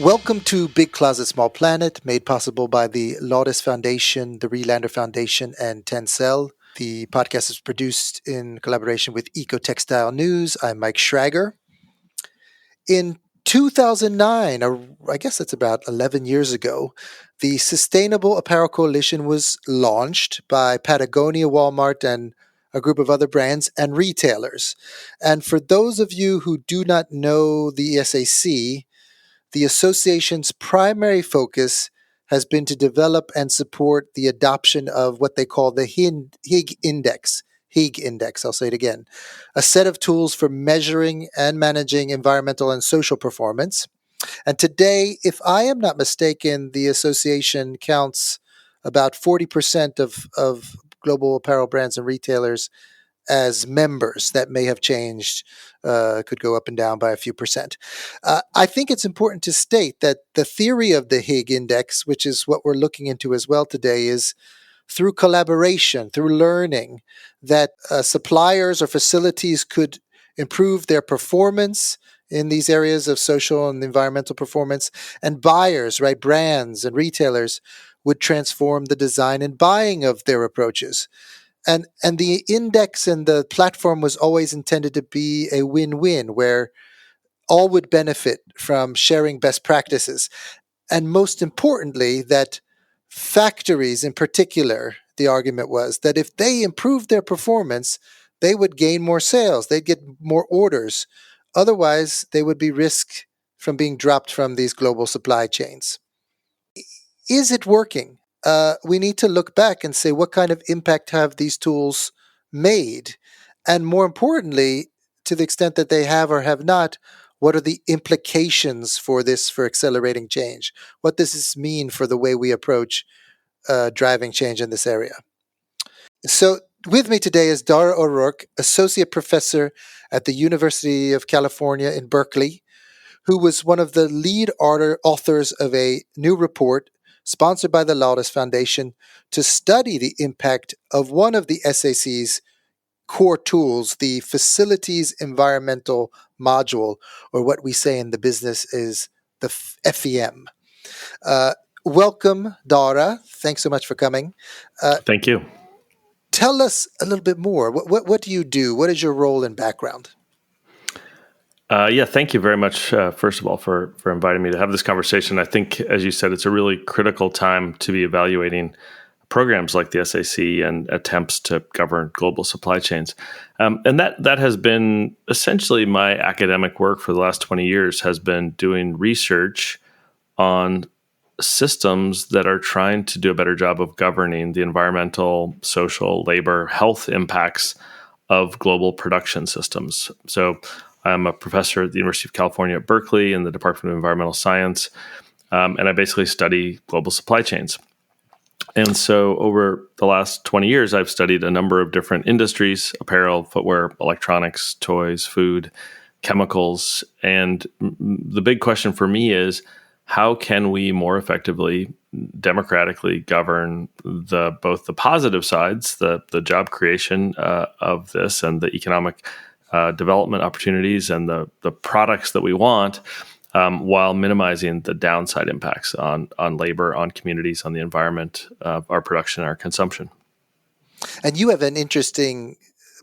Welcome to Big Closet, Small Planet, made possible by the Laudes Foundation, the Relander Foundation, and Tencel. The podcast is produced in collaboration with Eco-Textile News. I'm Mike Schrager. In 2009, or I guess that's about 11 years ago, the Sustainable Apparel Coalition was launched by Patagonia, Walmart, and a group of other brands and retailers. And for those of you who do not know the SAC, the association's primary focus has been to develop and support the adoption of what they call the HIGG Index. HIGG Index, I'll say it again, a set of tools for measuring and managing environmental and social performance. And today, if I am not mistaken, the association counts about 40% of global apparel brands and retailers as members. That may have changed, could go up and down by a few percent. I think it's important to state that the theory of the HIGG Index, which is what we're looking into as well today, is through collaboration, through learning, that suppliers or facilities could improve their performance in these areas of social and environmental performance, and buyers, right, brands and retailers would transform the design and buying of their approaches. And the index and the platform was always intended to be a win-win where all would benefit from sharing best practices. And most importantly, that factories in particular, the argument was that if they improved their performance, they would gain more sales, they'd get more orders. Otherwise, they would be risk from being dropped from these global supply chains. Is it working? We need to look back and say, what kind of impact have these tools made? And more importantly, to the extent that they have or have not, what are the implications for this for accelerating change? What does this mean for the way we approach driving change in this area? So with me today is Dara O'Rourke, Associate Professor at the University of California in Berkeley, who was one of the lead authors of a new report sponsored by the Laudes Foundation to study the impact of one of the SAC's core tools, the Facilities Environmental Module, or what we say in the business is the FEM. Welcome, Dara. Thanks so much for coming. Thank you. Tell us a little bit more. What do you do? What is your role and background? Thank you very much, first of all, for inviting me to have this conversation. I think, as you said, it's a really critical time to be evaluating programs like the SAC and attempts to govern global supply chains. And that has been essentially my academic work for the last 20 years, has been doing research on systems that are trying to do a better job of governing the environmental, social, labor, health impacts of global production systems. So I'm a professor at the University of California at Berkeley in the Department of Environmental Science, and I basically study global supply chains. And so over the last 20 years, I've studied a number of different industries: apparel, footwear, electronics, toys, food, chemicals. And the big question for me is, how can we more effectively, democratically govern both the positive sides, the job creation of this and the economic development opportunities and the products that we want, while minimizing the downside impacts on labor, on communities, on the environment, our production, our consumption. And you have an interesting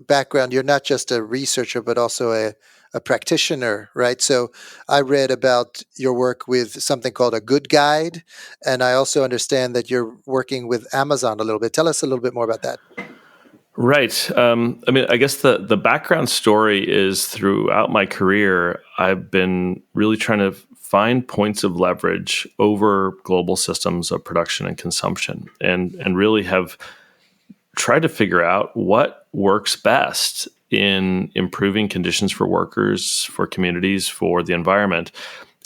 background. You're not just a researcher, but also a practitioner, right? So I read about your work with something called a Good Guide, and I also understand that you're working with Amazon a little bit. Tell us a little bit more about that. Right. I guess the background story is throughout my career, I've been really trying to find points of leverage over global systems of production and consumption, and really have tried to figure out what works best in improving conditions for workers, for communities, for the environment.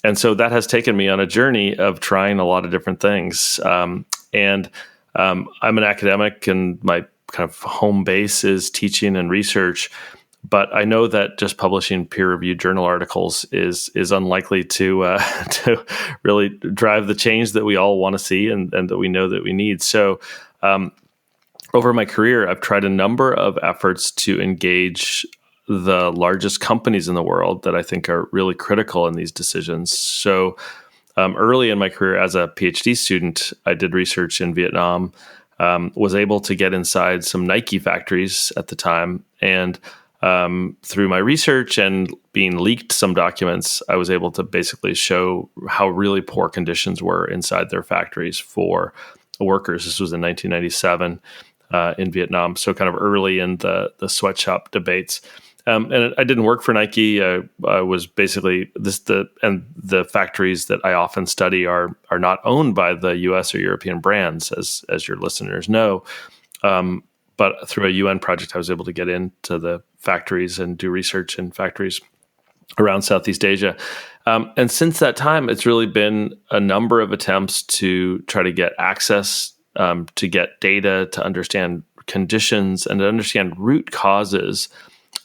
And so that has taken me on a journey of trying a lot of different things. I'm an academic, and my kind of home base is teaching and research, but I know that just publishing peer-reviewed journal articles is unlikely to really drive the change that we all want to see and that we know that we need. So over my career, I've tried a number of efforts to engage the largest companies in the world that I think are really critical in these decisions. So early in my career as a PhD student, I did research in Vietnam, was able to get inside some Nike factories at the time. And through my research and being leaked some documents, I was able to basically show how really poor conditions were inside their factories for workers. This was in 1997 in Vietnam, so kind of early in the sweatshop debates. And I didn't work for Nike. I was basically the factories that I often study are not owned by the U.S. or European brands, as your listeners know. But through a UN project, I was able to get into the factories and do research in factories around Southeast Asia. And since that time, it's really been a number of attempts to try to get access, to get data, to understand conditions, and to understand root causes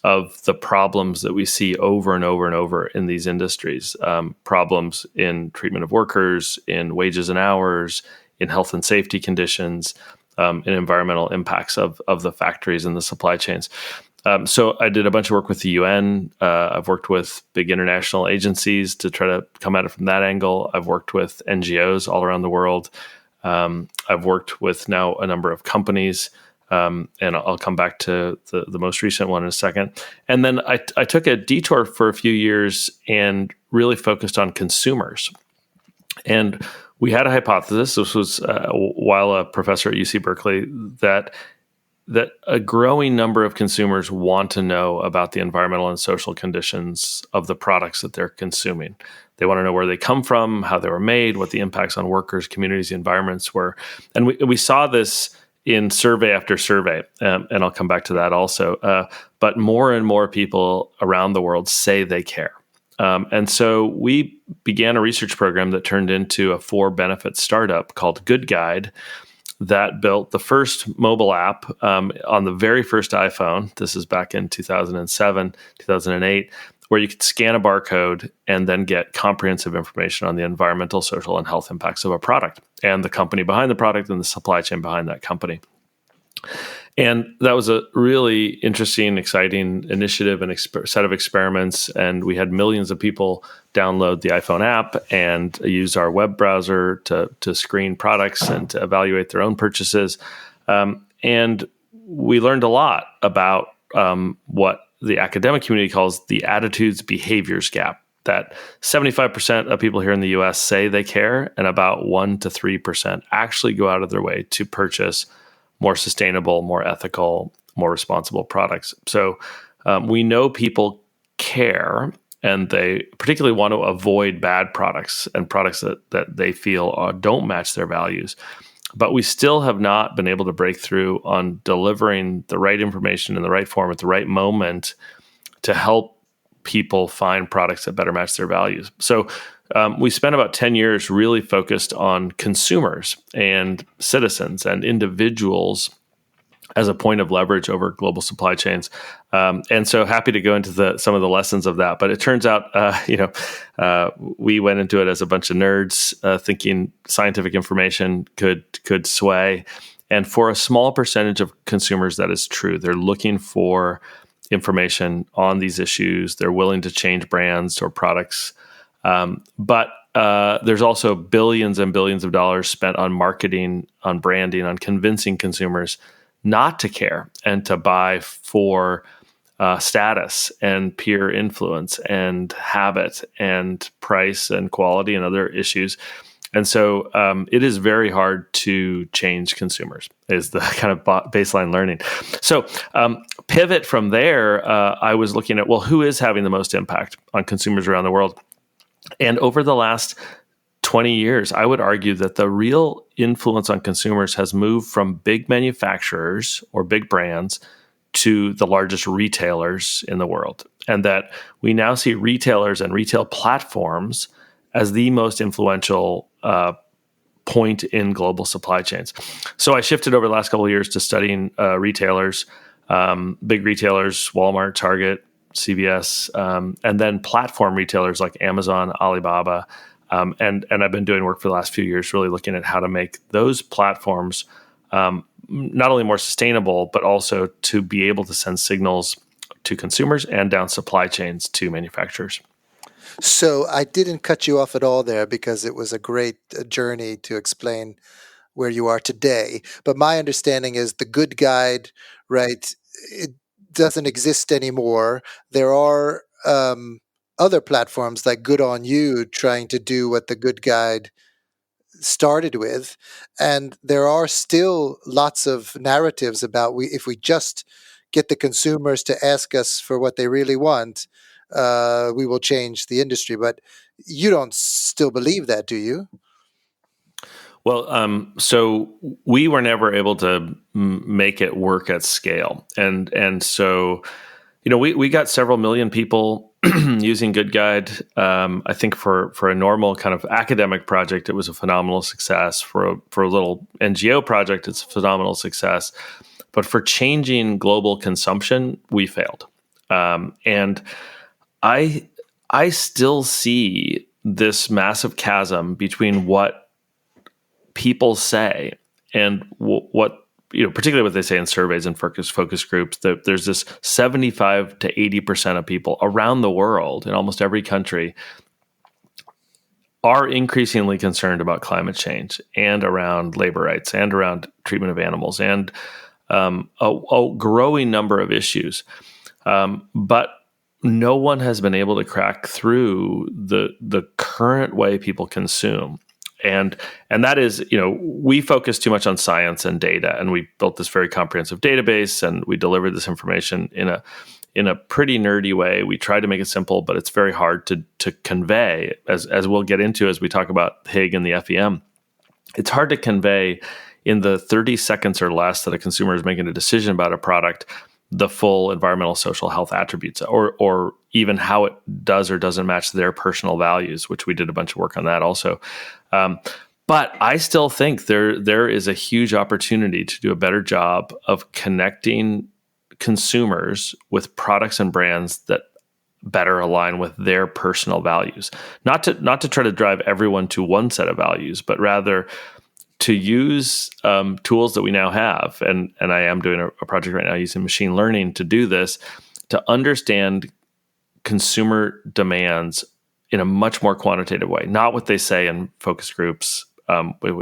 of the problems that we see over and over and over in these industries. Problems in treatment of workers, in wages and hours, in health and safety conditions, and environmental impacts of the factories and the supply chains. So I did a bunch of work with the UN. I've worked with big international agencies to try to come at it from that angle. I've worked with NGOs all around the world. I've worked with now a number of companies, and I'll come back to the most recent one in a second. And then I took a detour for a few years and really focused on consumers. And we had a hypothesis, this was while a professor at UC Berkeley, that a growing number of consumers want to know about the environmental and social conditions of the products that they're consuming. They want to know where they come from, how they were made, what the impacts on workers, communities, environments were. And we saw this in survey after survey, and I'll come back to that also. But more and more people around the world say they care. And so we began a research program that turned into a for-benefit startup called Good Guide that built the first mobile app on the very first iPhone. This is back in 2007, 2008, where you could scan a barcode and then get comprehensive information on the environmental, social, and health impacts of a product and the company behind the product and the supply chain behind that company. And that was a really interesting, exciting initiative and set of experiments. And we had millions of people download the iPhone app and use our web browser to screen products and to evaluate their own purchases. And we learned a lot about what the academic community calls the attitudes behaviors gap, that 75% of people here in the US say they care, and about 1% to 3% actually go out of their way to purchase more sustainable, more ethical, more responsible products. So we know people care, and they particularly want to avoid bad products and products that they feel don't match their values. But we still have not been able to break through on delivering the right information in the right form at the right moment to help people find products that better match their values. So we spent about 10 years really focused on consumers and citizens and individuals as a point of leverage over global supply chains. And so happy to go into some of the lessons of that. But it turns out, we went into it as a bunch of nerds thinking scientific information could sway. And for a small percentage of consumers, that is true. They're looking for information on these issues. They're willing to change brands or products. But there's also billions and billions of dollars spent on marketing, on branding, on convincing consumers not to care and to buy for status and peer influence and habit and price and quality and other issues. And so it is very hard to change consumers, is the kind of baseline learning. So pivot from there, I was looking at, well, who is having the most impact on consumers around the world? And over the last 20 years, I would argue that the real influence on consumers has moved from big manufacturers or big brands to the largest retailers in the world. And that we now see retailers and retail platforms as the most influential point in global supply chains. So I shifted over the last couple of years to studying retailers, big retailers, Walmart, Target, CVS, and then platform retailers like Amazon, Alibaba. And I've been doing work for the last few years, really looking at how to make those platforms not only more sustainable, but also to be able to send signals to consumers and down supply chains to manufacturers. So I didn't cut you off at all there because it was a great journey to explain where you are today. But my understanding is the Good Guide, right? It doesn't exist anymore. There are other platforms like Good on You trying to do what the Good Guide started with, and there are still lots of narratives about if we just get the consumers to ask us for what they really want, we will change the industry. But you don't still believe that, do you? Well, so we were never able to make it work at scale, and so we got several million people using Good Guide. I think for a normal kind of academic project, it was a phenomenal success. For a little NGO project, it's a phenomenal success. But for changing global consumption, we failed. And I still see this massive chasm between what people say and what particularly what they say in surveys and focus groups, that there's this 75 to 80% of people around the world in almost every country are increasingly concerned about climate change and around labor rights and around treatment of animals and a growing number of issues. But no one has been able to crack through the current way people consume. And that is, we focus too much on science and data, and we built this very comprehensive database, and we delivered this information in a pretty nerdy way. We tried to make it simple, but it's very hard to convey, as we'll get into as we talk about HIGG and the FEM. It's hard to convey in the 30 seconds or less that a consumer is making a decision about a product the full environmental, social, health attributes, or even how it does or doesn't match their personal values, which we did a bunch of work on that also. But I still think there is a huge opportunity to do a better job of connecting consumers with products and brands that better align with their personal values. Not to try to drive everyone to one set of values, but rather to use tools that we now have, and I am doing a project right now using machine learning to do this, to understand consumer demands in a much more quantitative way, not what they say in focus groups,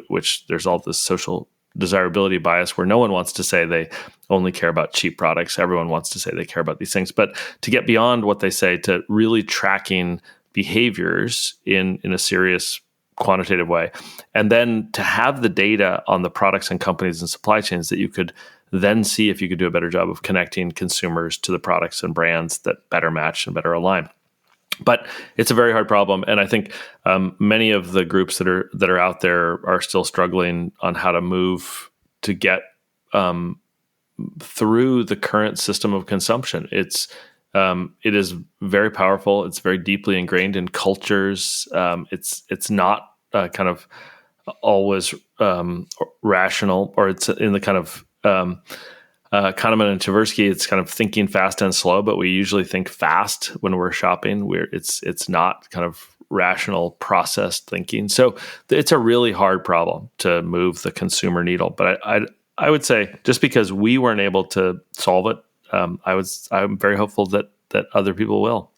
which there's all this social desirability bias where no one wants to say they only care about cheap products. Everyone wants to say they care about these things, but to get beyond what they say to really tracking behaviors in a serious quantitative way, and then to have the data on the products and companies and supply chains that you could then see if you could do a better job of connecting consumers to the products and brands that better match and better align. But it's a very hard problem, and I think many of the groups that are out there are still struggling on how to move to get through the current system of consumption. It is very powerful. It's very deeply ingrained in cultures. It's not kind of always rational, or it's in the kind of Kahneman and Tversky, it's kind of thinking fast and slow, but we usually think fast when we're shopping. It's not kind of rational, processed thinking. So it's a really hard problem to move the consumer needle. But I would say just because we weren't able to solve it, I'm very hopeful that other people will.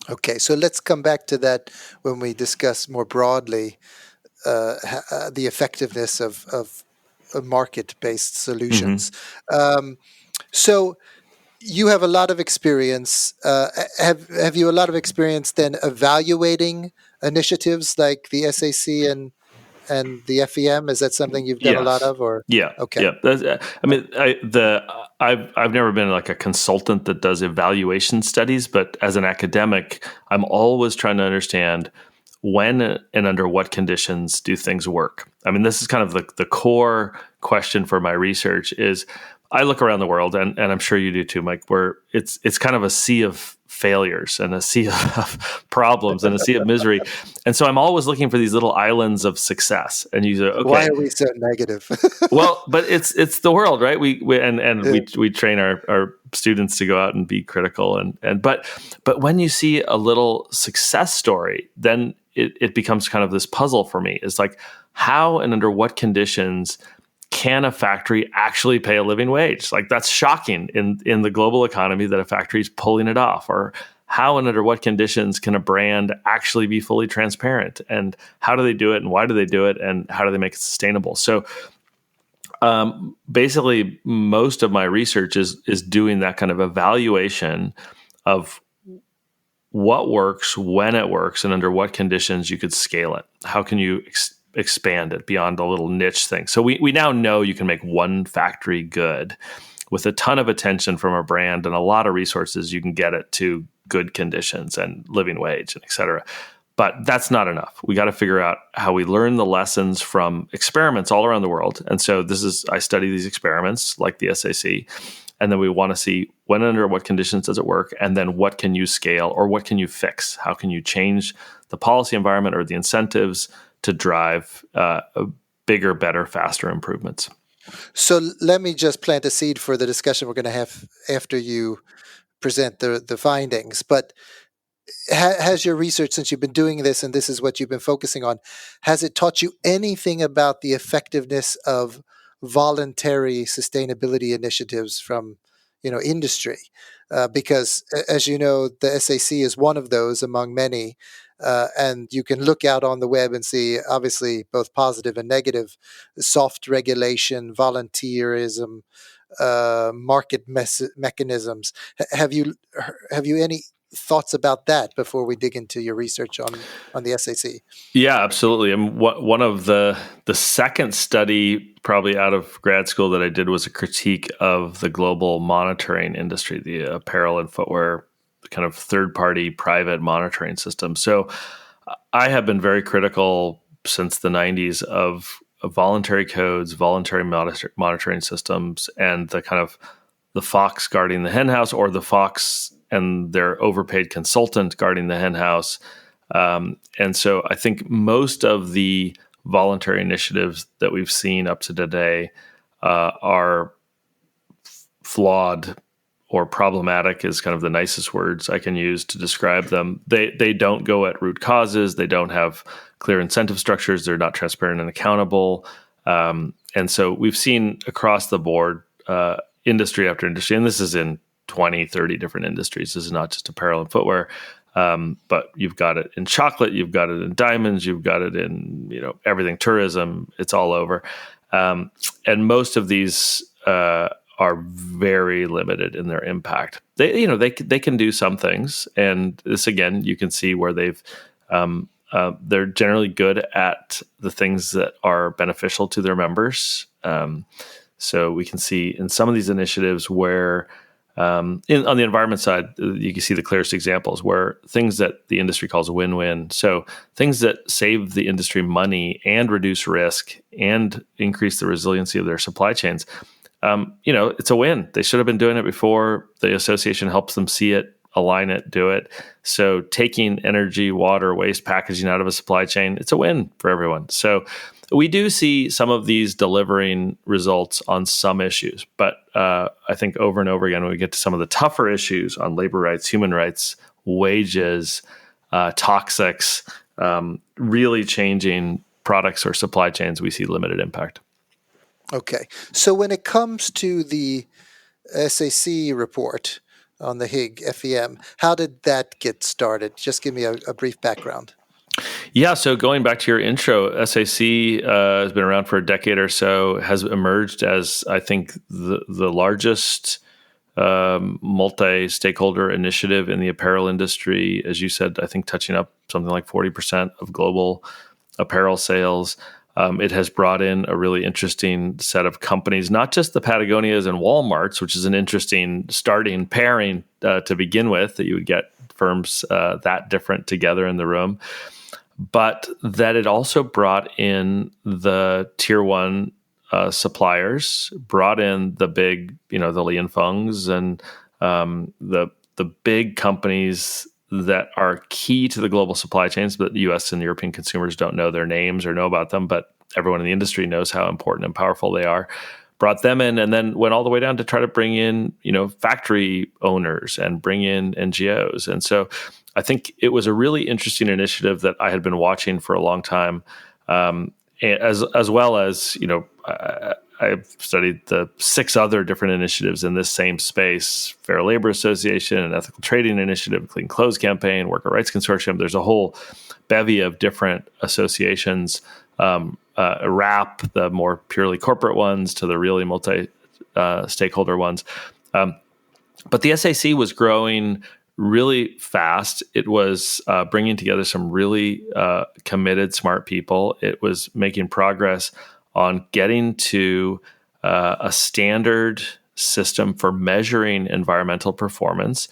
Okay, so let's come back to that when we discuss more broadly the effectiveness of market-based solutions. Mm-hmm. So you have a lot of experience. Have you a lot of experience then evaluating initiatives like the SAC and the FEM? Is that something you've done a lot of, or Okay? Yeah. I mean, I've never been like a consultant that does evaluation studies, but as an academic, I'm always trying to understand when and under what conditions do things work. I mean, this is kind of the core question for my research. Is I look around the world, and I'm sure you do too, Mike, where it's kind of a sea of failures and a sea of problems and a sea of misery. And so I'm always looking for these little islands of success. And you say, okay, why are we so negative? Well, but it's the world, right? We train our students to go out and be critical, but when you see a little success story, then it becomes kind of this puzzle for me. It's like, how and under what conditions can a factory actually pay a living wage? Like, that's shocking in the global economy that a factory is pulling it off. Or how and under what conditions can a brand actually be fully transparent, and how do they do it, and why do they do it, and how do they make it sustainable? So basically, most of my research is doing that kind of evaluation of what works, when it works, and under what conditions you could scale it. How can you expand it beyond a little niche thing? So we now know you can make one factory good with a ton of attention from a brand and a lot of resources. You can get it to good conditions and living wage, and et cetera. But that's not enough. We got to figure out how we learn the lessons from experiments all around the world. And so I study these experiments like the SAC, and then we want to see when under what conditions does it work, and then what can you scale or what can you fix? How can you change the policy environment or the incentives to drive bigger, better, faster improvements? So let me just plant a seed for the discussion we're going to have after you present the findings. But has your research, since you've been doing this and this is what you've been focusing on, has it taught you anything about the effectiveness of voluntary sustainability initiatives from industry? Because as you know, the SAC is one of those among many, and you can look out on the web and see obviously both positive and negative: soft regulation, volunteerism, market mechanisms. Have you any thoughts about that before we dig into your research on the SAC? Yeah, absolutely. And one of the second study probably out of grad school that I did was a critique of the global monitoring industry, the apparel and footwear kind of third-party private monitoring system. So I have been very critical since the 90s of voluntary codes, voluntary monitoring systems, and the kind of the fox guarding the henhouse, or the fox and their overpaid consultant guarding the henhouse. And so I think most of the voluntary initiatives that we've seen up to today are flawed, or problematic is kind of the nicest words I can use to describe them. They don't go at root causes. They don't have clear incentive structures. They're not transparent and accountable. And so we've seen across the board, industry after industry, and this is in 20, 30 different industries. This is not just apparel and footwear, but you've got it in chocolate, you've got it in diamonds, you've got it in everything, tourism. It's all over, and most of these are very limited in their impact. They can do some things, and this again you can see where they're generally good at the things that are beneficial to their members. So we can see in some of these initiatives where on the environment side, you can see the clearest examples where things that the industry calls a win-win. So things that save the industry money and reduce risk and increase the resiliency of their supply chains. It's a win. They should have been doing it before. The association helps them see it, align it, do it. So taking energy, water, waste, packaging out of a supply chain, it's a win for everyone. So we do see some of these delivering results on some issues, but I think over and over again, when we get to some of the tougher issues on labor rights, human rights, wages, toxics, really changing products or supply chains, we see limited impact. Okay. So when it comes to the SAC report on the HIGG FEM, how did that get started? Just give me a brief background. Yeah, so going back to your intro, SAC has been around for a decade or so, has emerged as, I think, the largest multi-stakeholder initiative in the apparel industry. As you said, I think touching up something like 40% of global apparel sales. It has brought in a really interesting set of companies, not just the Patagonias and Walmarts, which is an interesting starting pairing to begin with, that you would get firms that different together in the room, but that it also brought in the tier one suppliers, brought in the big, the Li and Fengs and the big companies that are key to the global supply chains, but the U.S. and European consumers don't know their names or know about them, but everyone in the industry knows how important and powerful they are. Brought them in, and then went all the way down to try to bring in, factory owners and bring in NGOs. And so I think it was a really interesting initiative that I had been watching for a long time, as well as, I've studied the 6 other different initiatives in this same space: Fair Labor Association, an Ethical Trading Initiative, Clean Clothes Campaign, Worker Rights Consortium. There's a whole bevy of different associations, RAP, the more purely corporate ones, to the really multi-stakeholder ones. But the SAC was growing really fast. It was bringing together some really committed, smart people. It was making progress on getting to a standard system for measuring environmental performance.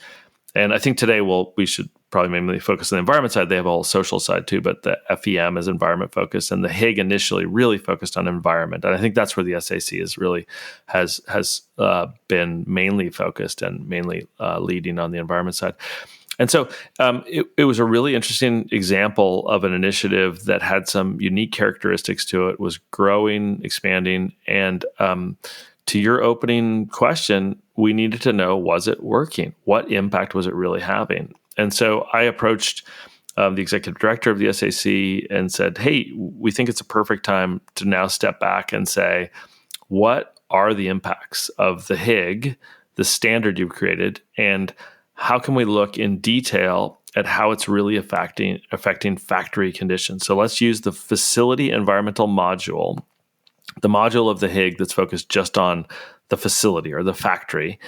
And I think today we should probably mainly focus on the environment side. They have a whole social side too, but the FEM is environment focused, and the HIGG initially really focused on environment. And I think that's where the SAC is really has been mainly focused and mainly leading on the environment side. And so it was a really interesting example of an initiative that had some unique characteristics to it, was growing, expanding. And to your opening question, we needed to know, was it working? What impact was it really having? And so I approached the executive director of the SAC and said, hey, we think it's a perfect time to now step back and say, what are the impacts of the HIGG, the standard you've created, and how can we look in detail at how it's really affecting factory conditions? So let's use the facility environmental module, the module of the HIGG that's focused just on the facility or the factory,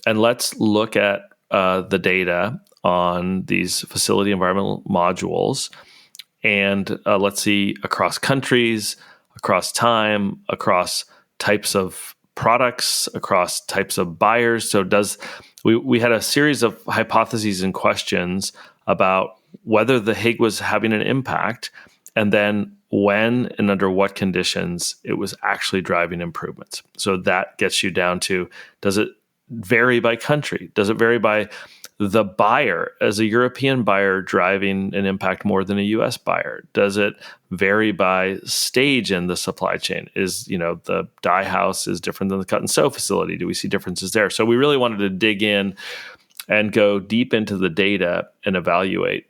and let's look at the data on these facility environmental modules, and let's see across countries, across time, across types of products, across types of buyers. So we had a series of hypotheses and questions about whether the HIGG was having an impact, and then when and under what conditions it was actually driving improvements. So that gets you down to, does it vary by country? Does it vary by the buyer? As a European buyer driving an impact more than a US buyer? Does it vary by stage in the supply chain? Is, the dye house is different than the cut and sew facility? Do we see differences there? So we really wanted to dig in and go deep into the data and evaluate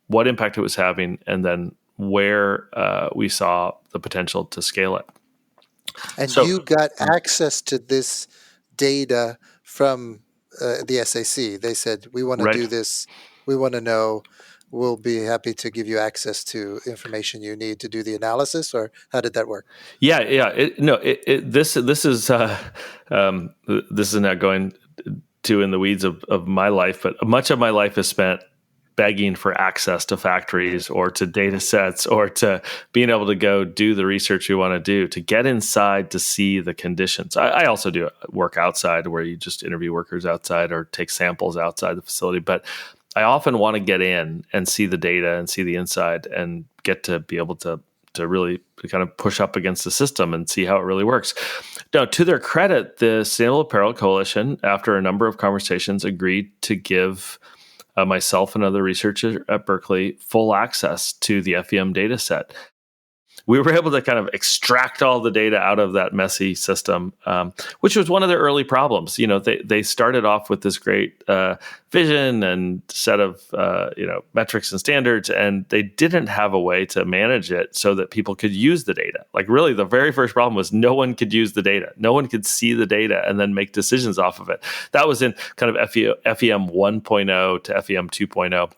what impact it was having, and then where we saw the potential to scale it. And so, you got access to this data from the SAC. They said, we want to do this. We want to know. We'll be happy to give you access to information you need to do the analysis. Or how did that work? Yeah. This is not going too in the weeds of my life, but much of my life is spent begging for access to factories or to data sets or to being able to go do the research we want to do, to get inside to see the conditions. I also do work outside where you just interview workers outside or take samples outside the facility. But I often want to get in and see the data and see the inside and get to be able to really kind of push up against the system and see how it really works. Now, to their credit, the Sustainable Apparel Coalition, after a number of conversations, agreed to give myself and other researchers at Berkeley full access to the FEM data set. We were able to kind of extract all the data out of that messy system, which was one of their early problems. They started off with this great vision and set of metrics and standards, and they didn't have a way to manage it so that people could use the data. Like, really, the very first problem was no one could use the data. No one could see the data and then make decisions off of it. That was in kind of FEM 1.0 to FEM 2.0.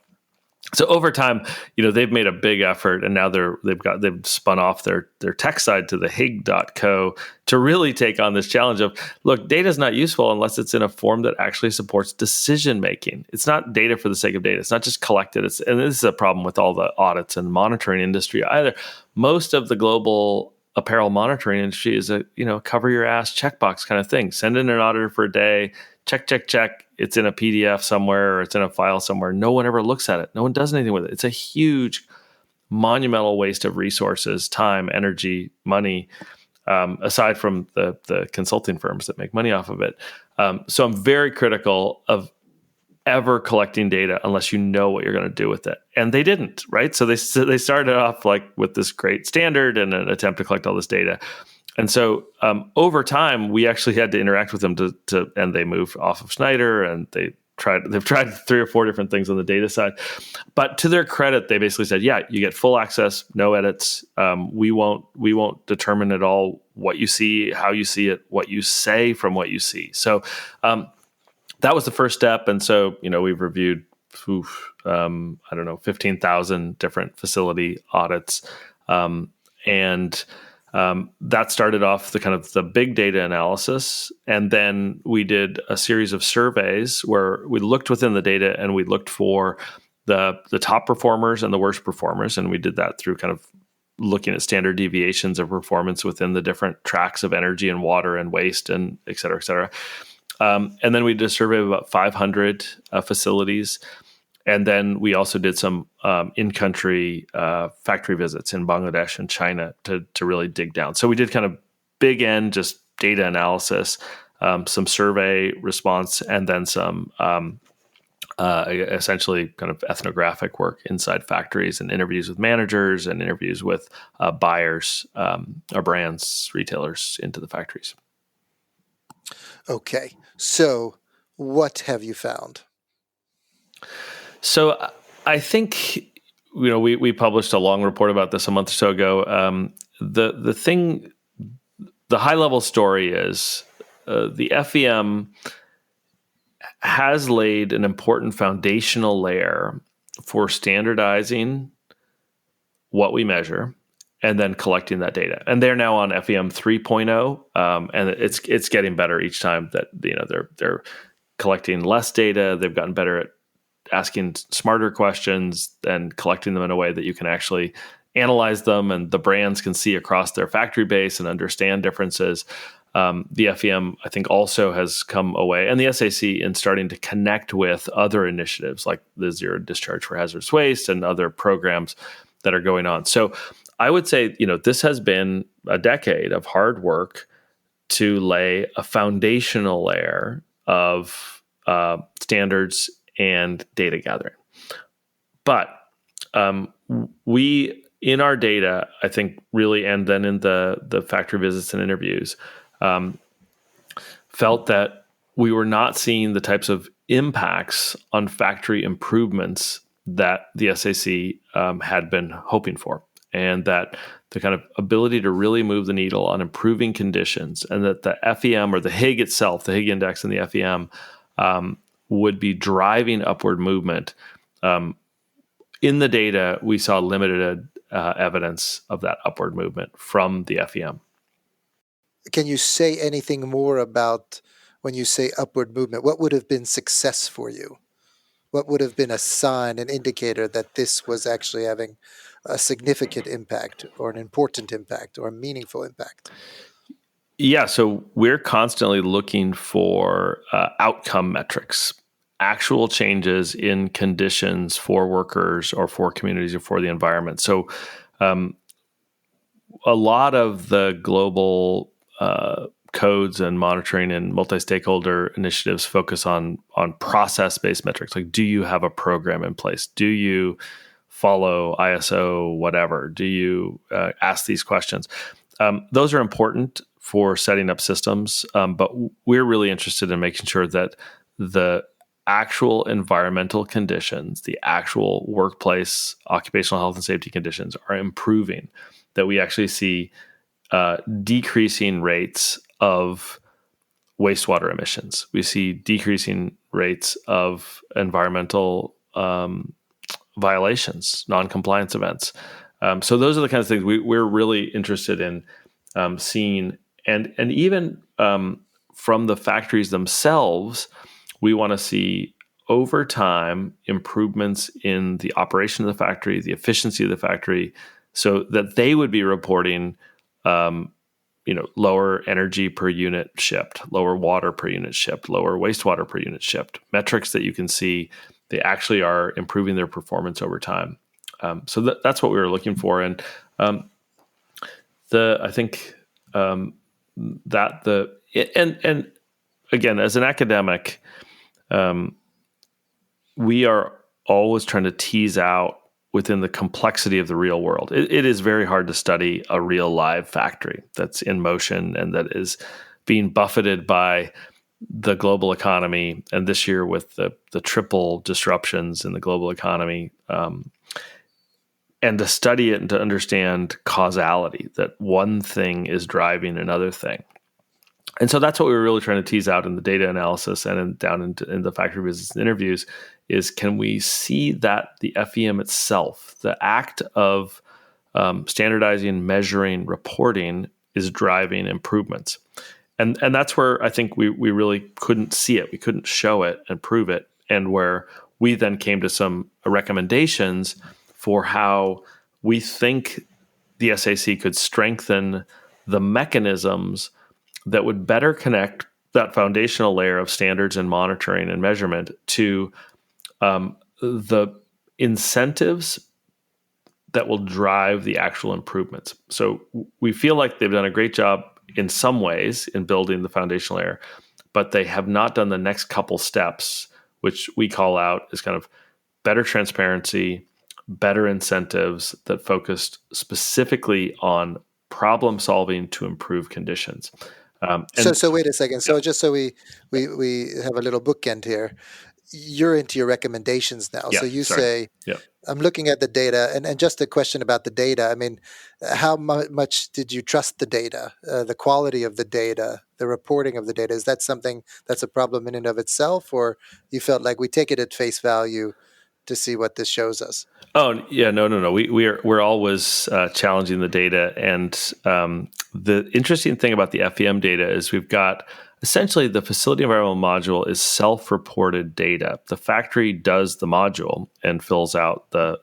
So over time, they've made a big effort, and now they've spun off their tech side to the HIGG.co to really take on this challenge of, look, data is not useful unless it's in a form that actually supports decision making. It's not data for the sake of data. It's not just collected. And this is a problem with all the audits and monitoring industry either. Most of the global apparel monitoring industry is a cover your ass checkbox kind of thing. Send in an auditor for a day. Check. It's in a PDF somewhere or it's in a file somewhere. No one ever looks at it. No one does anything with it. It's a huge, monumental waste of resources, time, energy, money, aside from the consulting firms that make money off of it. So I'm very critical of ever collecting data unless you know what you're going to do with it. And they didn't, right? So they started off like with this great standard and an attempt to collect all this data. And so over time, we actually had to interact with them and they moved off of Schneider and they tried 3 or 4 different things on the data side. But to their credit, they basically said, yeah, you get full access, no edits. We won't determine at all what you see, how you see it, what you say from what you see. So that was the first step. And so, we've reviewed, 15,000 different facility audits. And that started off the big data analysis. And then we did a series of surveys where we looked within the data and we looked for the top performers and the worst performers. And we did that through kind of looking at standard deviations of performance within the different tracks of energy and water and waste and et cetera, et cetera. And then we did a survey of about 500 facilities. And then we also did some in-country factory visits in Bangladesh and China to really dig down. So we did kind of big end, just data analysis, some survey response, and then some essentially kind of ethnographic work inside factories and interviews with managers and interviews with buyers, or brands, retailers into the factories. Okay. So what have you found? So I think, we published a long report about this a month or so ago. The high level story is the FEM has laid an important foundational layer for standardizing what we measure and then collecting that data. And they're now on FEM 3.0, and it's getting better each time that they're collecting less data. They've gotten better at asking smarter questions and collecting them in a way that you can actually analyze them and the brands can see across their factory base and understand differences. The FEM, I think, also has come away, and the SAC, in starting to connect with other initiatives like the Zero Discharge for Hazardous Waste and other programs that are going on. So I would say, this has been a decade of hard work to lay a foundational layer of standards and data gathering. But we, in our data, I think really, and then in the factory visits and interviews, felt that we were not seeing the types of impacts on factory improvements that the SAC had been hoping for, and that the kind of ability to really move the needle on improving conditions, and that the FEM, or the HIGG itself, the HIGG index and the FEM, would be driving upward movement. In the data, we saw limited evidence of that upward movement from the FEM. Can you say anything more about when you say upward movement? What would have been success for you? What would have been a sign, an indicator that this was actually having a significant impact or an important impact or a meaningful impact? Yeah, so we're constantly looking for outcome metrics, actual changes in conditions for workers or for communities or for the environment. So a lot of the global codes and monitoring and multi-stakeholder initiatives focus on process-based metrics. Like, do you have a program in place? Do you follow ISO, whatever? Do you ask these questions? Those are important for setting up systems, but we're really interested in making sure that the actual environmental conditions, the actual workplace occupational health and safety conditions are improving, that we actually see decreasing rates of wastewater emissions. We see decreasing rates of environmental violations, non-compliance events. So those are the kinds of things we're really interested in seeing. And even from the factories themselves, we want to see over time improvements in the operation of the factory, the efficiency of the factory, so that they would be reporting lower energy per unit shipped, lower water per unit shipped, lower wastewater per unit shipped, metrics that you can see they actually are improving their performance over time. So that's what we were looking for. And I think and again, as an academic, we are always trying to tease out within the complexity of the real world. It is very hard to study a real live factory that's in motion and that is being buffeted by the global economy, and this year with the triple disruptions in the global economy, and to study it and to understand causality, that one thing is driving another thing. And so that's what we were really trying to tease out in the data analysis and down in the factory visits and interviews is, can we see that the FEM itself, the act of standardizing, measuring, reporting is driving improvements. And that's where I think we really couldn't see it. We couldn't show it and prove it. And where we then came to some recommendations for how we think the SAC could strengthen the mechanisms that would better connect that foundational layer of standards and monitoring and measurement to the incentives that will drive the actual improvements. So we feel like they've done a great job in some ways in building the foundational layer, but they have not done the next couple steps, which we call out as kind of better transparency, better incentives that focused specifically on problem solving to improve conditions. So wait a second. So just so we have a little bookend here, you're into your recommendations now. So you say, I'm looking at the data, and just a question about the data. I mean, how much did you trust the data, the quality of the data, the reporting of the data? Is that something that's a problem in and of itself, or you felt like we take it at face value to see what this shows us? Oh yeah, no. We're always challenging the data, and the interesting thing about the FEM data is we've got essentially the facility environmental module is self-reported data. The factory does the module and fills out the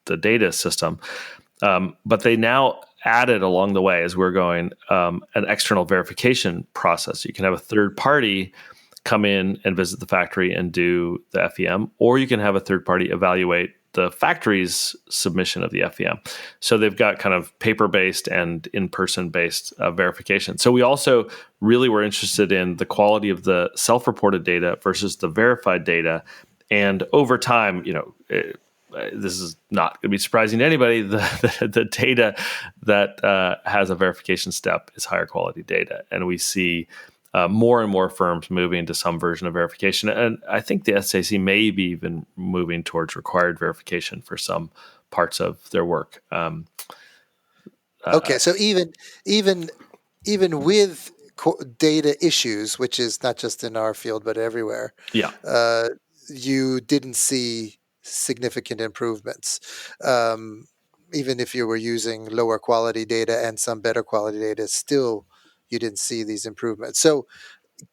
data system, but they now added along the way as we're going an external verification process. You can have a third party come in and visit the factory and do the FEM, or you can have a third party evaluate the factory's submission of the FEM. So they've got kind of paper-based and in-person based verification. So we also really were interested in the quality of the self-reported data versus the verified data. And over time, this is not going to be surprising to anybody, the data that has a verification step is higher quality data. And we see more and more firms moving to some version of verification. And I think the SAC may be even moving towards required verification for some parts of their work. Okay, so even with data issues, which is not just in our field but everywhere, you didn't see significant improvements. Even if you were using lower quality data and some better quality data, still you didn't see these improvements. So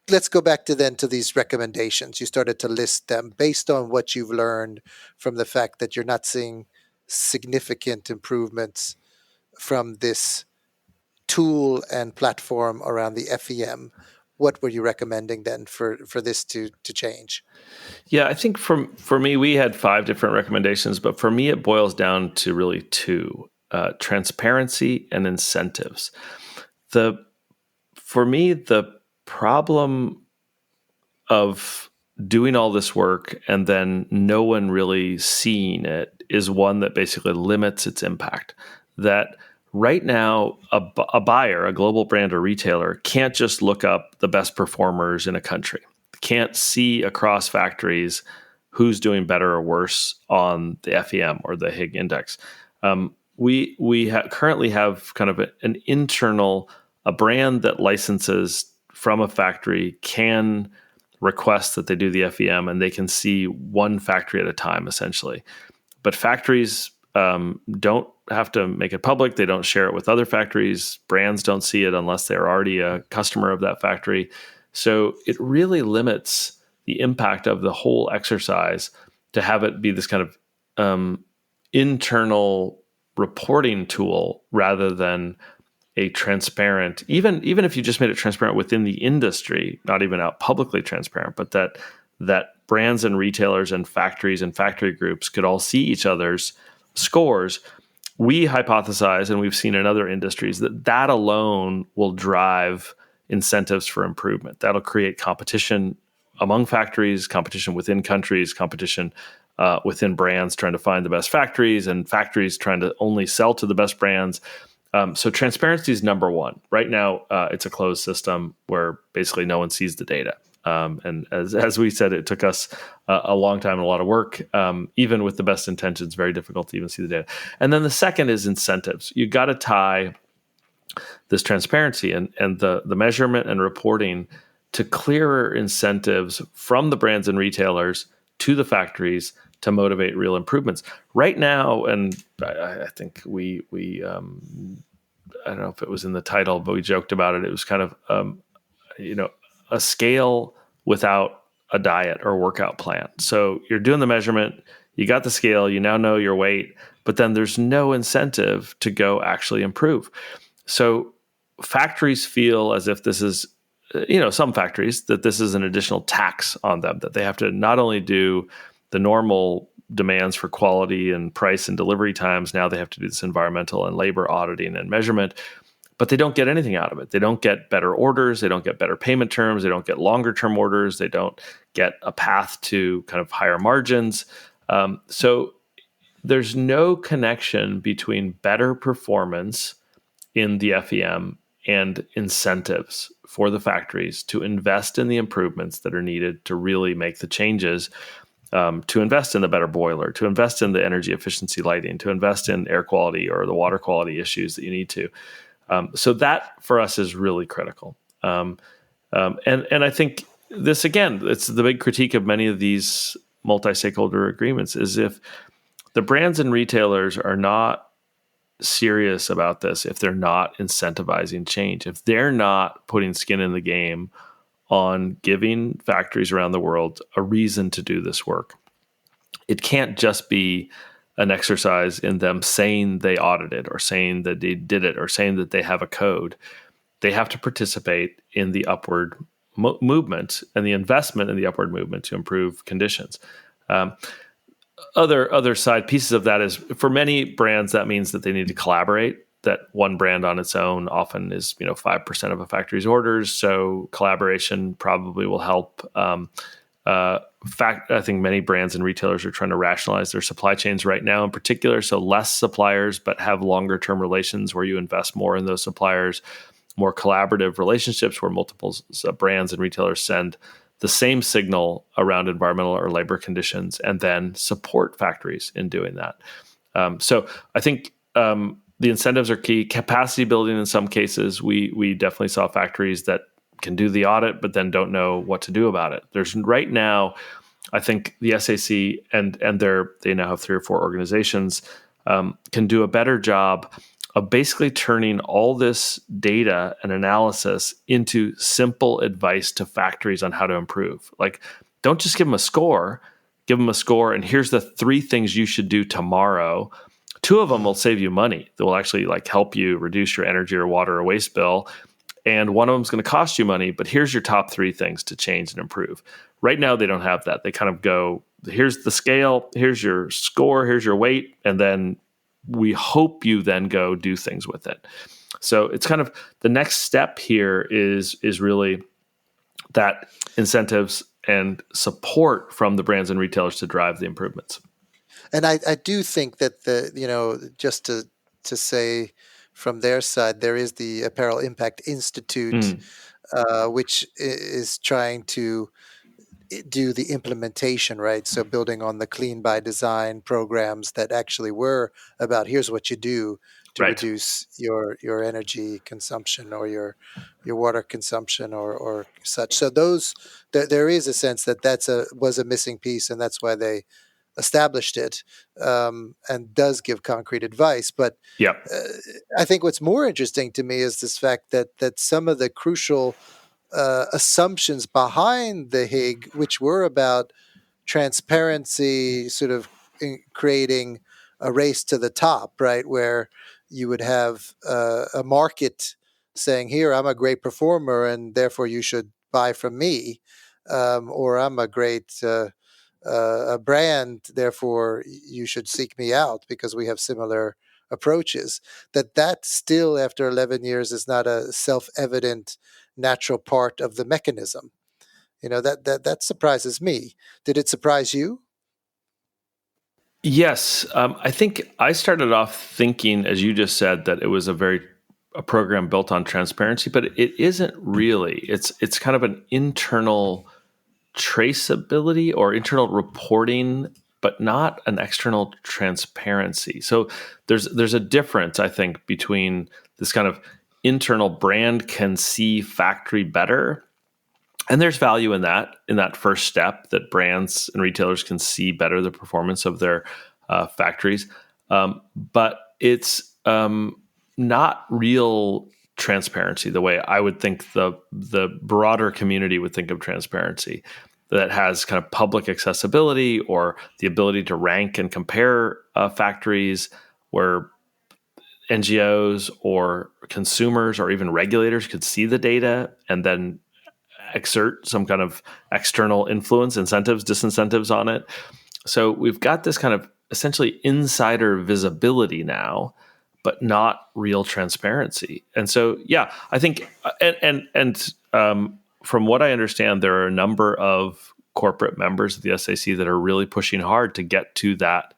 let's go back to these recommendations. You started to list them based on what you've learned from the fact that you're not seeing significant improvements from this tool and platform around the FEM. What were you recommending then for this to change? Yeah, I think for me, we had 5 different recommendations, but for me, it boils down to really 2, transparency and incentives. For me, the problem of doing all this work and then no one really seeing it is one that basically limits its impact. That right now, a buyer, a global brand or retailer, can't just look up the best performers in a country, can't see across factories who's doing better or worse on the FEM or the HIGG index. We currently have kind of an internal, a brand that licenses from a factory can request that they do the FEM, and they can see one factory at a time, essentially. But factories don't have to make it public. They don't share it with other factories. Brands don't see it unless they're already a customer of that factory. So it really limits the impact of the whole exercise to have it be this kind of internal reporting tool rather than a transparent, even if you just made it transparent within the industry, not even out publicly transparent, but that brands and retailers and factories and factory groups could all see each other's scores. We hypothesize, and we've seen in other industries, that alone will drive incentives for improvement. That'll create competition among factories, competition within countries, competition within brands trying to find the best factories, and factories trying to only sell to the best brands. So transparency is number one. Right now, it's a closed system where basically no one sees the data. And as we said, it took us a long time and a lot of work. Even with the best intentions, very difficult to even see the data. And then the second is incentives. You got to tie this transparency and the measurement and reporting to clearer incentives from the brands and retailers to the factories to motivate real improvements. Right now, and I think we I don't know if it was in the title, but we joked about it. It was kind of a scale without a diet or workout plan. So you're doing the measurement, you got the scale, you now know your weight, but then there's no incentive to go actually improve. So factories feel as if this is, some factories, that this is an additional tax on them, that they have to not only do the normal demands for quality and price and delivery times, now they have to do this environmental and labor auditing and measurement, but they don't get anything out of it. They don't get better orders. They don't get better payment terms. They don't get longer term orders. They don't get a path to kind of higher margins. So there's no connection between better performance in the FEM and incentives for the factories to invest in the improvements that are needed to really make the changes, to invest in the better boiler, to invest in the energy efficiency lighting, to invest in air quality or the water quality issues that you need to. So that for us is really critical. And I think this, again, it's the big critique of many of these multi-stakeholder agreements is if the brands and retailers are not serious about this, if they're not incentivizing change, if they're not putting skin in the game on giving factories around the world a reason to do this work, it can't just be an exercise in them saying they audited or saying that they did it or saying that they have a code. They have to participate in the upward movement and the investment in the upward movement to improve conditions. Other side pieces of that is for many brands, that means that they need to collaborate. That one brand on its own often is 5% of a factory's orders. So collaboration probably will help. I think many brands and retailers are trying to rationalize their supply chains right now in particular. So less suppliers, but have longer term relations where you invest more in those suppliers, more collaborative relationships where multiple brands and retailers send the same signal around environmental or labor conditions and then support factories in doing that. So I think the incentives are key. Capacity building in some cases, we definitely saw factories that can do the audit, but then don't know what to do about it. There's right now, I think the SAC and they now have 3 or 4 organizations can do a better job of basically turning all this data and analysis into simple advice to factories on how to improve. Like, don't just give them a score, and here's the 3 things you should do tomorrow. 2 of them will save you money. That will actually help you reduce your energy or water or waste bill. And one of them is going to cost you money, but here's your top 3 things to change and improve. Right now, they don't have that. They kind of go, here's the scale, here's your score, here's your weight, and then we hope you then go do things with it. So it's kind of the next step here is really that incentives and support from the brands and retailers to drive the improvements. And I do think that just to say from their side, there is the Apparel Impact Institute, which is trying to do the implementation, right? So building on the Clean by Design programs that actually were about here's what you do to reduce your energy consumption or your water consumption or such. So there is a sense that was a missing piece, and that's why they established it, and does give concrete advice. But I think what's more interesting to me is this fact that some of the crucial assumptions behind the HIGG, which were about transparency, sort of creating a race to the top, right, where you would have a market saying, here, I'm a great performer and therefore you should buy from me, or I'm a great a brand, therefore you should seek me out because we have similar approaches. That still, after 11 years, is not a self-evident natural part of the mechanism. That surprises me. Did it surprise you? Yes. I think I started off thinking, as you just said, that it was a program built on transparency, but it isn't really. It's kind of an internal traceability or internal reporting, but not an external transparency. So there's a difference, I think, between this kind of internal brand can see factory better, and there's value in that first step, that brands and retailers can see better the performance of their factories. But it's not real transparency the way I would think the broader community would think of transparency, that has kind of public accessibility or the ability to rank and compare factories, where NGOs or consumers or even regulators could see the data and then exert some kind of external influence, incentives, disincentives on it. So we've got this kind of essentially insider visibility now, but not real transparency. And so, yeah, I think, from what I understand, there are a number of corporate members of the SAC that are really pushing hard to get to that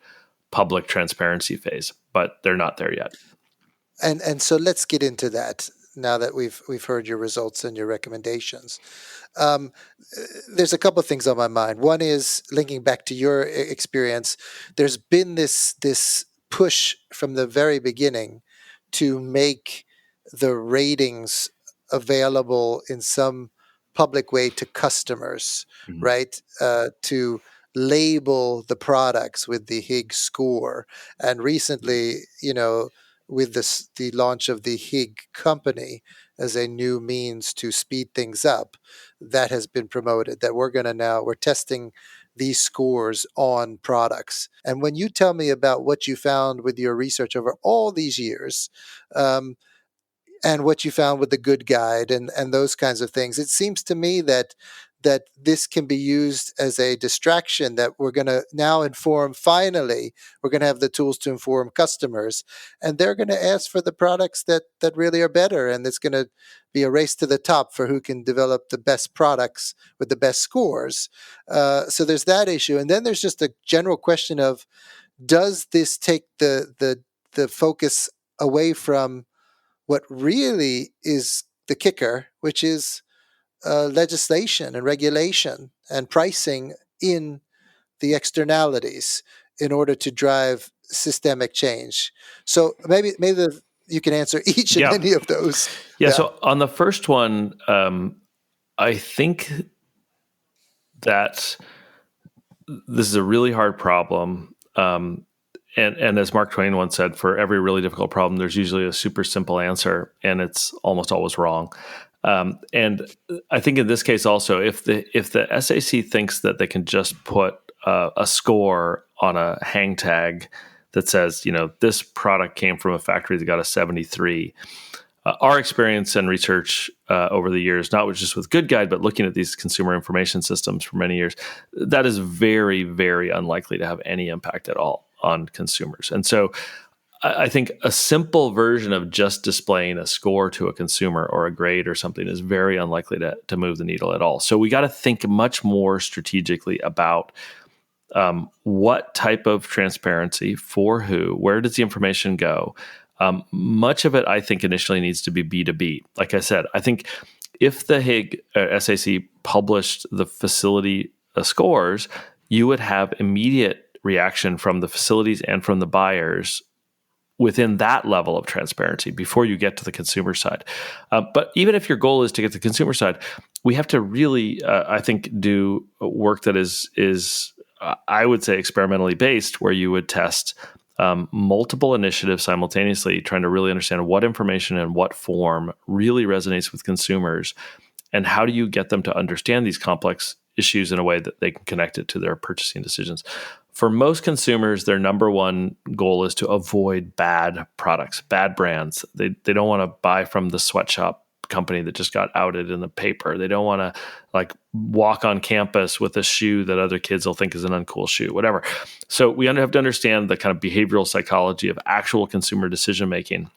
public transparency phase, but they're not there yet. And so let's get into that now that we've heard your results and your recommendations. Um, there's a couple of things on my mind. One is linking back to your experience. There's been this push from the very beginning to make the ratings available in some public way to customers, Mhm. right? To label the products with the HIGG score. And recently, with the launch of the HIGG company as a new means to speed things up, that has been promoted. That we're testing these scores on products. And when you tell me about what you found with your research over all these years, um, and what you found with the good guide and those kinds of things, it seems to me that this can be used as a distraction, that we're going to now inform, finally we're going to have the tools to inform customers, and they're going to ask for the products that really are better, and it's going to be a race to the top for who can develop the best products with the best scores. So there's that issue, and then there's just a general question of, does this take the focus away from what really is the kicker, which is legislation and regulation and pricing in the externalities in order to drive systemic change? So maybe you can answer each and Yeah. any of those. Yeah. So on the first one, I think that this is a really hard problem. And as Mark Twain once said, for every really difficult problem, there's usually a super simple answer, and it's almost always wrong. And I think in this case also, if the SAC thinks that they can just put a score on a hang tag that says, this product came from a factory that got a 73, our experience and research over the years, not just with Good Guide, but looking at these consumer information systems for many years, that is very, very unlikely to have any impact at all on consumers. And so I think a simple version of just displaying a score to a consumer or a grade or something is very unlikely to move the needle at all. So we got to think much more strategically about what type of transparency, for who, where does the information go? Much of it, I think, initially needs to be B2B. Like I said, I think if the HIGG SAC published the facility scores, you would have immediate reaction from the facilities and from the buyers within that level of transparency before you get to the consumer side. But even if your goal is to get to the consumer side, we have to really, I think, do work that is I would say, experimentally based, where you would test multiple initiatives simultaneously, trying to really understand what information and what form really resonates with consumers, and how do you get them to understand these complex issues in a way that they can connect it to their purchasing decisions. For most consumers, their number one goal is to avoid bad products, bad brands. They don't want to buy from the sweatshop company that just got outed in the paper. They don't want to walk on campus with a shoe that other kids will think is an uncool shoe, whatever. So we have to understand the kind of behavioral psychology of actual consumer decision making,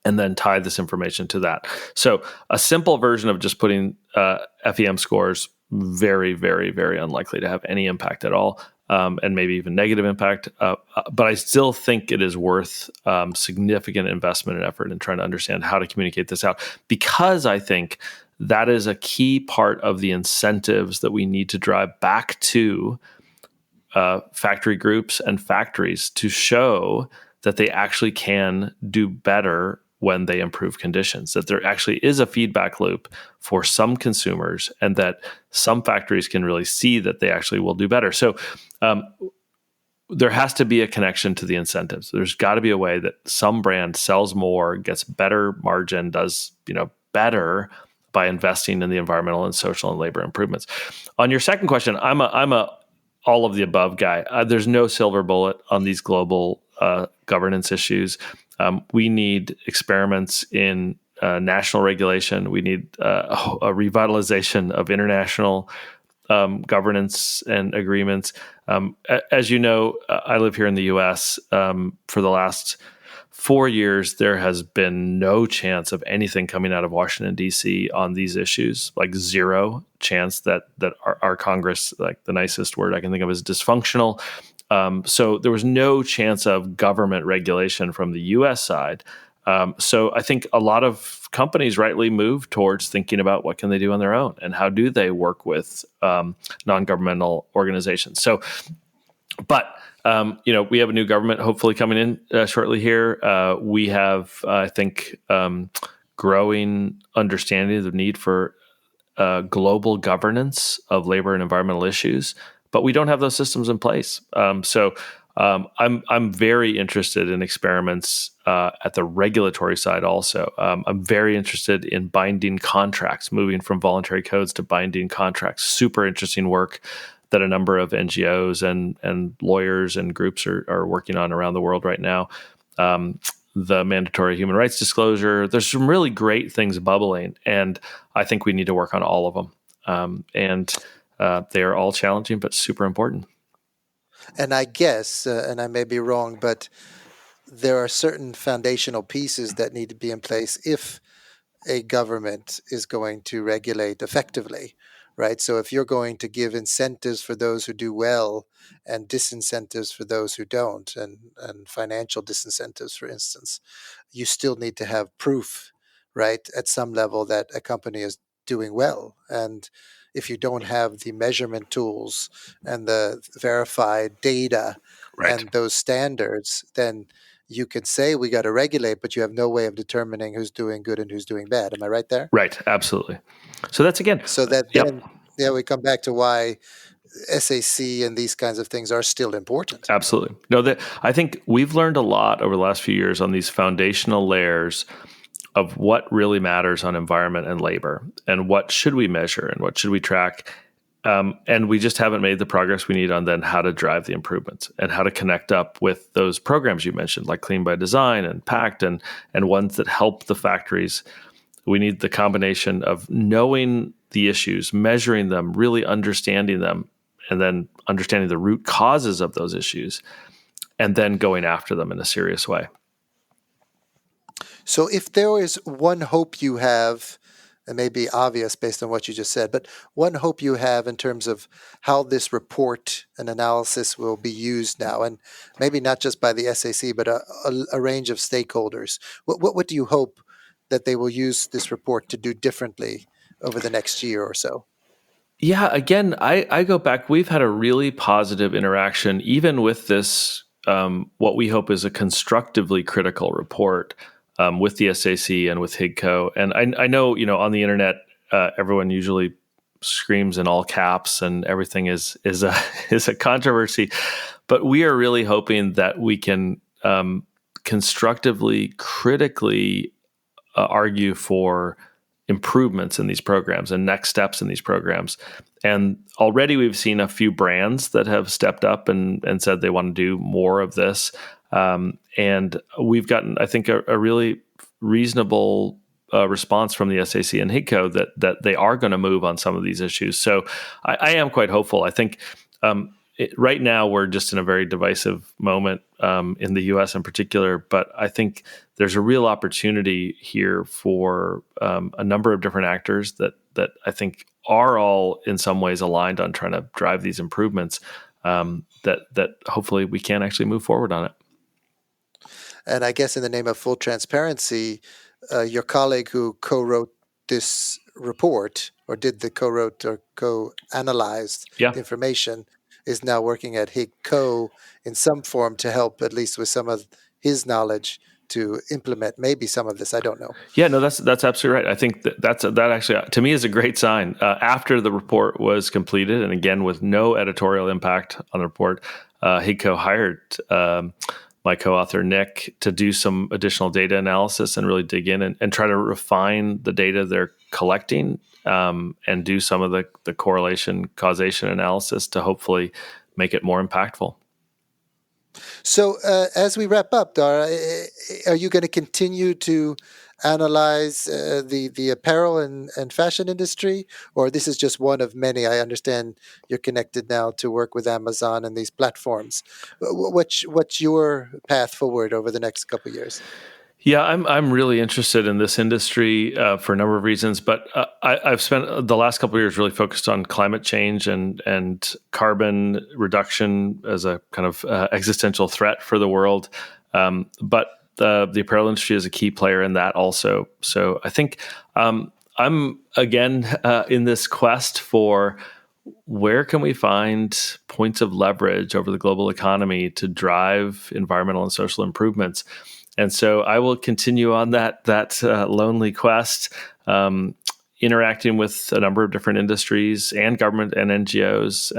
and then tie this information to that. So a simple version of just putting FEM scores, very, very, very unlikely to have any impact at all. and maybe even negative impact. But I still think it is worth significant investment and effort in trying to understand how to communicate this out, because I think that is a key part of the incentives that we need to drive back to factory groups and factories to show that they actually can do better when they improve conditions, that there actually is a feedback loop for some consumers, and that some factories can really see that they actually will do better. So there has to be a connection to the incentives. There's got to be a way that some brand sells more, gets better margin, does better by investing in the environmental and social and labor improvements. On your second question, I'm a all of the above guy. There's no silver bullet on these global governance issues. We need experiments in national regulation. We need a revitalization of international governance and agreements. As you know, I live here in the U.S. For the last 4 years, there has been no chance of anything coming out of Washington, D.C. on these issues, like zero chance that our Congress, like the nicest word I can think of, is dysfunctional. So there was no chance of government regulation from the U.S. side. So I think a lot of companies rightly move towards thinking about what can they do on their own and how do they work with non-governmental organizations. So, but we have a new government hopefully coming in shortly here. We have, I think, growing understanding of the need for global governance of labor and environmental issues, but we don't have those systems in place. So I'm very interested in experiments at the regulatory side also. I'm very interested in binding contracts, moving from voluntary codes to binding contracts. Super interesting work that a number of NGOs and lawyers and groups are working on around the world right now. The mandatory human rights disclosure. There's some really great things bubbling, and I think we need to work on all of them. And they are all challenging, but super important. And I guess, and I may be wrong, but there are certain foundational pieces that need to be in place if a government is going to regulate effectively, right? So if you're going to give incentives for those who do well and disincentives for those who don't, and financial disincentives, for instance, you still need to have proof, right, at some level that a company is doing well. And if you don't have the measurement tools and the verified data and those standards, then you could say we got to regulate, but you have no way of determining who's doing good and who's doing bad. Am I right there? Right. Absolutely. So that's again. So that then, we come back to why SAC and these kinds of things are still important. Absolutely. No, I think we've learned a lot over the last few years on these foundational layers of what really matters on environment and labor, and what should we measure and what should we track. And we just haven't made the progress we need on then how to drive the improvements and how to connect up with those programs you mentioned, like Clean by Design and PACT and ones that help the factories. We need the combination of knowing the issues, measuring them, really understanding them, and then understanding the root causes of those issues, and then going after them in a serious way. So if there is one hope you have, it may be obvious based on what you just said, but one hope you have in terms of how this report and analysis will be used now, and maybe not just by the SAC, but a range of stakeholders, what do you hope that they will use this report to do differently over the next year or so? Yeah, again, I go back. We've had a really positive interaction, even with this, what we hope is a constructively critical report with the SAC and with HIGG. And I know, on the internet, everyone usually screams in all caps and everything is a controversy. But we are really hoping that we can constructively, critically argue for improvements in these programs and next steps in these programs. And already we've seen a few brands that have stepped up and said they want to do more of this. And we've gotten, I think, a really reasonable response from the SAC and HIGG that they are going to move on some of these issues. So I am quite hopeful. I think right now we're just in a very divisive moment in the U.S. in particular, but I think there's a real opportunity here for a number of different actors that I think are all in some ways aligned on trying to drive these improvements. that hopefully we can actually move forward on it. And I guess in the name of full transparency, your colleague who co-wrote this report, or did the co-wrote or co-analyzed Yeah. the information, is now working at HIGG Co in some form to help, at least with some of his knowledge, to implement maybe some of this. I don't know. Yeah, no, that's absolutely right. I think that actually to me is a great sign. After the report was completed, and again with no editorial impact on the report, HIGCO hired my co-author Nick to do some additional data analysis and really dig in and try to refine the data they're collecting, and do some of the correlation causation analysis to hopefully make it more impactful. So, as we wrap up, Dara, are you going to continue to analyze the apparel and fashion industry, or this is just one of many? I understand you're connected now to work with Amazon and these platforms. What's your path forward over the next couple of years? Yeah, I'm really interested in this industry for a number of reasons, but I've spent the last couple of years really focused on climate change and carbon reduction as a kind of existential threat for the world. But the apparel industry is a key player in that also. So I think I'm again in this quest for where can we find points of leverage over the global economy to drive environmental and social improvements. And so I will continue on that lonely quest, interacting with a number of different industries and government and NGOs,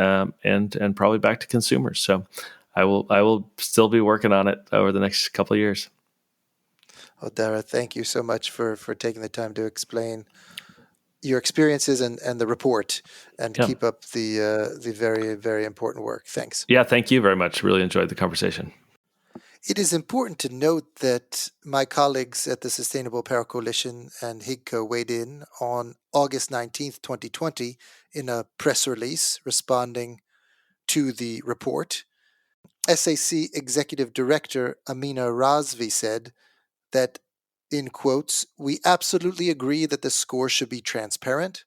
and probably back to consumers. So I will still be working on it over the next couple of years. Well, Dara, thank you so much for taking the time to explain your experiences and the report, and keep up the very, very important work. Thanks. Yeah, thank you very much. Really enjoyed the conversation. It is important to note that my colleagues at the Sustainable Apparel Coalition and HIGCO weighed in on August 19th, 2020, in a press release responding to the report. SAC Executive Director Amina Razvi said that, in quotes, "We absolutely agree that the score should be transparent.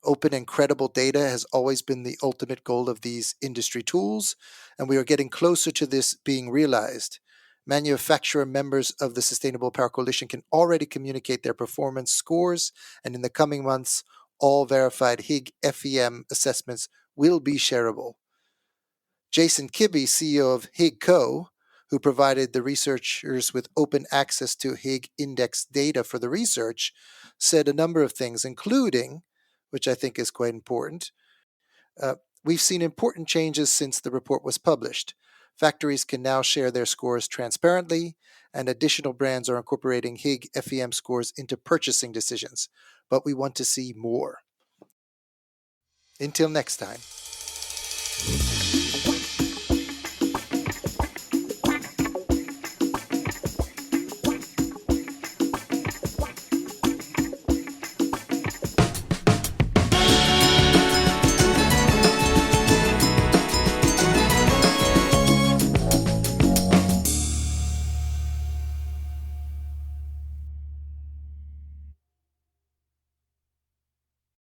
Open and credible data has always been the ultimate goal of these industry tools, and we are getting closer to this being realized. Manufacturer members of the Sustainable Apparel Coalition can already communicate their performance scores, and in the coming months, all verified HIGG FEM assessments will be shareable." Jason Kibbe, CEO of HIGG Co., who provided the researchers with open access to HIGG index data for the research, said a number of things, including, which I think is quite important, we've seen important changes since the report was published. Factories can now share their scores transparently, and additional brands are incorporating HIGG FEM scores into purchasing decisions. But we want to see more. Until next time.